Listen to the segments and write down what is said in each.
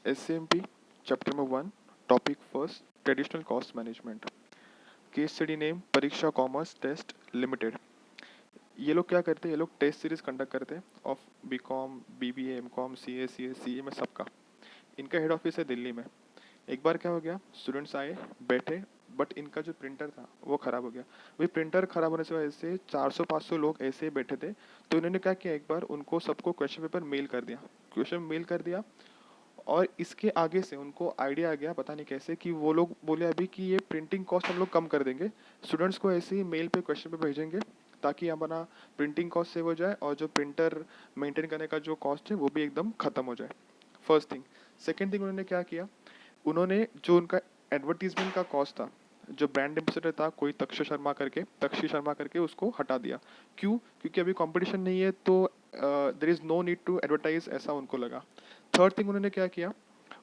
SCMP, chapter number 1, topic first, traditional cost management. Case study name, परीक्षा commerce test limited. ये लोग क्या करते हैं, ये लोग टेस्ट सीरीज कंडक्ट करते हैं of BCom, BBA, MCom, CA, CA में सबका. इनका हेड ऑफिस है दिल्ली में. एक बार क्या हो गया, स्टूडेंट्स आए, बैठे, बट इनका जो प्रिंटर था वो ख़राब हो गया. वही प्रिंटर ख़राब होने से वजह से 400-500 लोग ऐसे ही बैठे थे. तो इन्होंने क्या किया, एक बार उनको सबको क्वेश्चन पेपर मेल कर दिया. क्वेश्चन मेल कर दिया और इसके आगे से उनको आइडिया आ गया, पता नहीं कैसे, कि वो लोग बोले अभी कि ये प्रिंटिंग कॉस्ट हम लोग कम कर देंगे, स्टूडेंट्स को ऐसे ही मेल पे क्वेश्चन पे भेजेंगे ताकि हमारा प्रिंटिंग कॉस्ट सेव हो जाए और जो प्रिंटर मेंटेन करने का जो कॉस्ट है वो भी एकदम ख़त्म हो जाए. First thing. सेकेंड थिंग उन्होंने क्या किया, उन्होंने जो उनका एडवर्टीजमेंट का कॉस्ट था, जो ब्रांड एम्बेसडर था कोई तक्षी शर्मा करके उसको हटा दिया. क्यों? क्योंकि अभी कंपटीशन नहीं है तो there is no need to advertise, ऐसा उनको लगा. थर्ड थिंग उन्होंने क्या किया,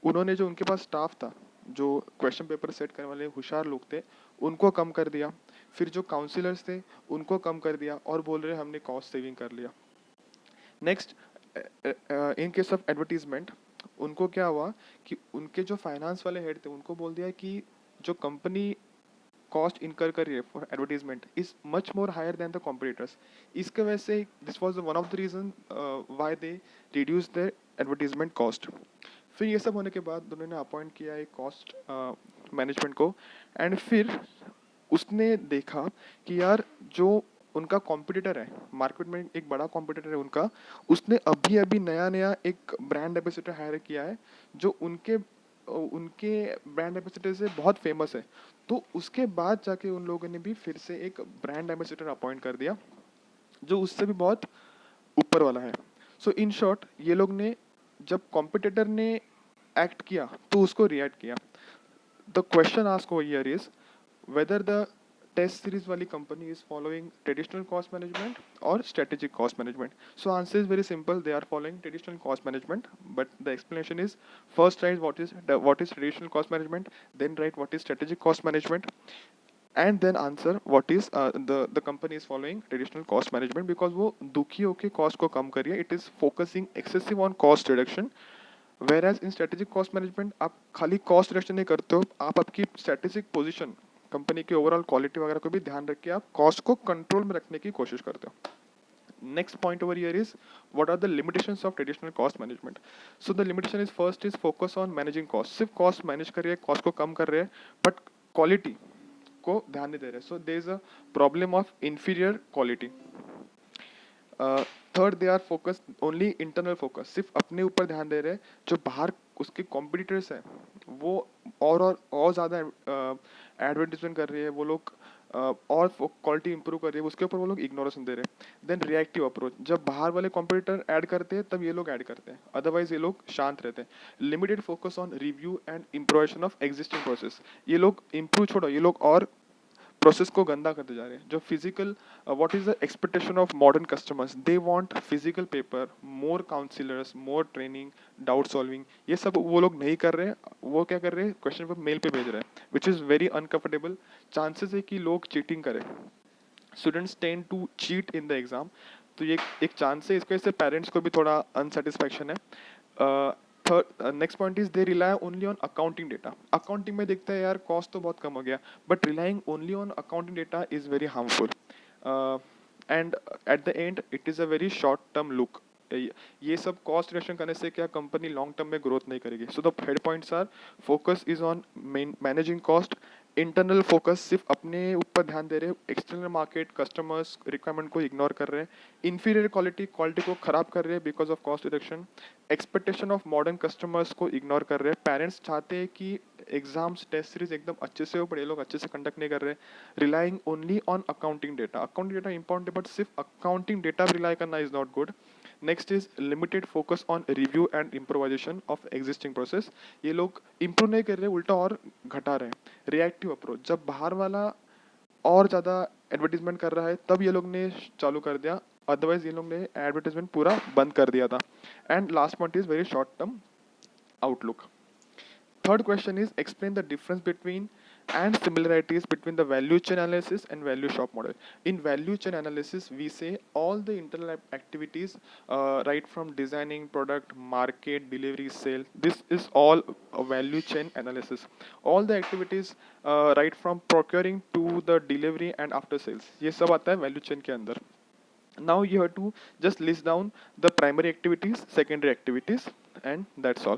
उन्होंने जो उनके पास स्टाफ था, जो क्वेश्चन पेपर सेट करने वाले होशियार लोग थे, उनको कम कर दिया. फिर जो काउंसिलर्स थे उनको कम कर दिया और बोल रहे हमने कॉस्ट सेविंग कर लिया. Next, in case of advertisement, उनको क्या हुआ कि उनके जो फाइनेंस वाले हेड थे उनको बोल दिया कि जो कंपनी कॉस्ट इनकर कर रही है for advertisement is much more higher than the competitors. इसके वजह से this was one of the reason why they reduce the advertisement cost. फिर ये सब होने के बाद उन्होंने अपॉइंट किया एक कॉस्ट मैनेजमेंट को. एंड फिर उसने देखा कि यार जो उनका कॉम्पिटिटर है मार्केट में, एक बड़ा कॉम्पिटिटर है उनका, उसने अभी अभी नया नया एक ब्रांड एम्बेसडर हायर किया है जो उनके उनके ब्रांड एम्बेसडर से बहुत फेमस है. तो उसके बाद जाके उन लोगों ने भी फिर से एक ब्रांड एम्बेसडर अपॉइंट कर दिया जो उससे भी बहुत ऊपर वाला है. सो इन शॉर्ट, ये लोग ने जब कॉम्पिटिटर ने एक्ट किया तो उसको रिएक्ट किया. The question ask over here is whether the test series wali company is following traditional cost management or strategic cost management. So answer is very simple, they are following traditional cost management, but the explanation is first write what is traditional cost management, then write what is strategic cost management, and then answer what is the company is following traditional cost management because वो दुखी होके cost को कम कर रही है. It is focusing excessive on cost reduction, whereas in strategic cost management आप खाली cost reduction नहीं करते हो, आप आपकी strategic position, कंपनी की ओवरऑल क्वालिटी वगैरह को भी ध्यान रख के आप कॉस्ट को कंट्रोल में रखने की कोशिश करते हो. Next point over here is what are the limitations of traditional cost management. So the limitation is first is focus on managing cost. सिर्फ कॉस्ट मैनेज कर रहे हैं, कॉस्ट को कम कर रहे हैं, बट क्वालिटी को ध्यान नहीं दे रहे. So there is a problem of inferior quality. Third, they are focus only internal focus, सिर्फ अपने ऊपर ध्यान दे रहे हैं. जो बाहर उसके कॉम्पिटिटर्स हैं वो और ज़्यादा एडवर्टीजमेंट कर रही है, वो लोग और क्वालिटी इंप्रूव कर रही है, उसके ऊपर वो लोग इग्नोरेशन दे रहे हैं. देन रिएक्टिव अप्रोच, जब बाहर वाले कॉम्पिटिटर ऐड करते हैं तब ये लोग ऐड करते हैं, अदरवाइज ये लोग शांत रहते हैं. Limited focus on review and improvement of existing process, ये लोग इम्प्रूव छोड़ो, ये लोग और प्रोसेस को गंदा करते जा रहे हैं. जो physical, what is the expectation of modern customers, they want physical paper, more councillors, more training, doubt solving, ये सब वो लोग नहीं कर रहे हैं. वो क्या कर रहे हैं, क्वेश्चन पेपर मेल पे भेज रहे हैं, which is very uncomfortable. Chances है कि लोग चीटिंग करें, students tend to cheat in the exam. तो ये एक चांस है, इसके वजह से पेरेंट्स को भी थोड़ा अनसेटिस्फैक्शन है. Third, next point is they rely only on accounting data. Accounting में देखते हैं यार कॉस्ट तो बहुत कम हो गया, but relying only on accounting data is very harmful, and at the end it is a very short term look. ये सब कॉस्ट रिडक्शन करने से क्या कंपनी लॉन्ग टर्म में ग्रोथ नहीं करेगी. So the head points are focus is on managing cost, internal focus, सिर्फ अपने ऊपर ध्यान दे रहे हैं, एक्सटर्नल मार्केट कस्टमर्स रिक्वायरमेंट को इग्नोर कर रहे हैं, इंफीरियर क्वालिटी को खराब कर रहे हैं because of cost reduction, expectation of modern customers को इग्नोर कर रहे हैं. पेरेंट्स चाहते हैं कि एग्जाम्स टेस्ट सीरीज एकदम अच्छे से हो, पर ये लोग अच्छे से कंडक्ट नहीं कर रहे. Relying only on accounting data. Accounting data important है, बट सिर्फ अकाउंटिंग डेटा पर रिलाई करना is not good. Next is limited focus on review and improvisation of existing process. ये लोग इम्प्रूव नहीं कर रहे, उल्टा और घटा रहे हैं. रिएक्टिव अप्रोच, जब बाहर वाला और ज़्यादा एडवर्टीजमेंट कर रहा है तब ये लोग ने चालू कर दिया, अदरवाइज ये लोग ने एडवर्टीजमेंट पूरा बंद कर दिया था. And last point is very short term outlook. Third question is explain the difference between and similarities between the value chain analysis and value shop model. In value chain analysis, we say all the internal activities, right from designing product, market, delivery, sale. This is all a value chain analysis. All the activities, right from procuring to the delivery and after sales. ये सब आता है value chain के अंदर. Now you have to just list down the primary activities, secondary activities, and that's all.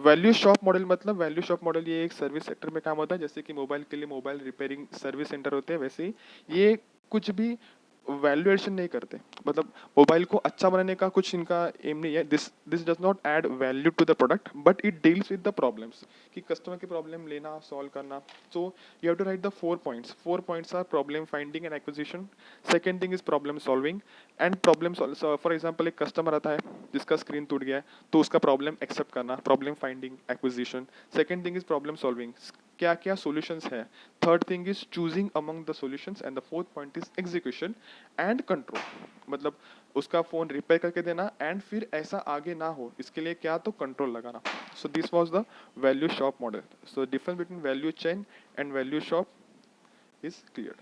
Value shop model मतलब value shop model ये एक service sector में काम होता है, जैसे कि मोबाइल के लिए मोबाइल रिपेयरिंग सर्विस सेंटर होते हैं, वैसे ही ये कुछ भी वैल्यू एडिशन नहीं करते. मतलब मोबाइल को अच्छा बनाने का कुछ इनका एम नहीं है. This does not add value to the product, but it deals with the problems, कि कस्टमर की प्रॉब्लम लेना, सॉल्व करना. So you have to write the 4 points. 4 points are problem finding and acquisition. Second thing is problem solving and problem. For example एक customer आता है जिसका screen टूट गया है, तो उसका प्रॉब्लम एक्सेप्ट करना, problem finding, acquisition. Second thing is problem solving, क्या क्या सॉल्यूशंस है. Third thing is choosing among the solutions and the fourth point is execution and control. मतलब उसका फोन रिपेयर करके देना एंड फिर ऐसा आगे ना हो, इसके लिए क्या, तो कंट्रोल लगाना. So this was the value shop model. So difference between value chain and value shop is clear.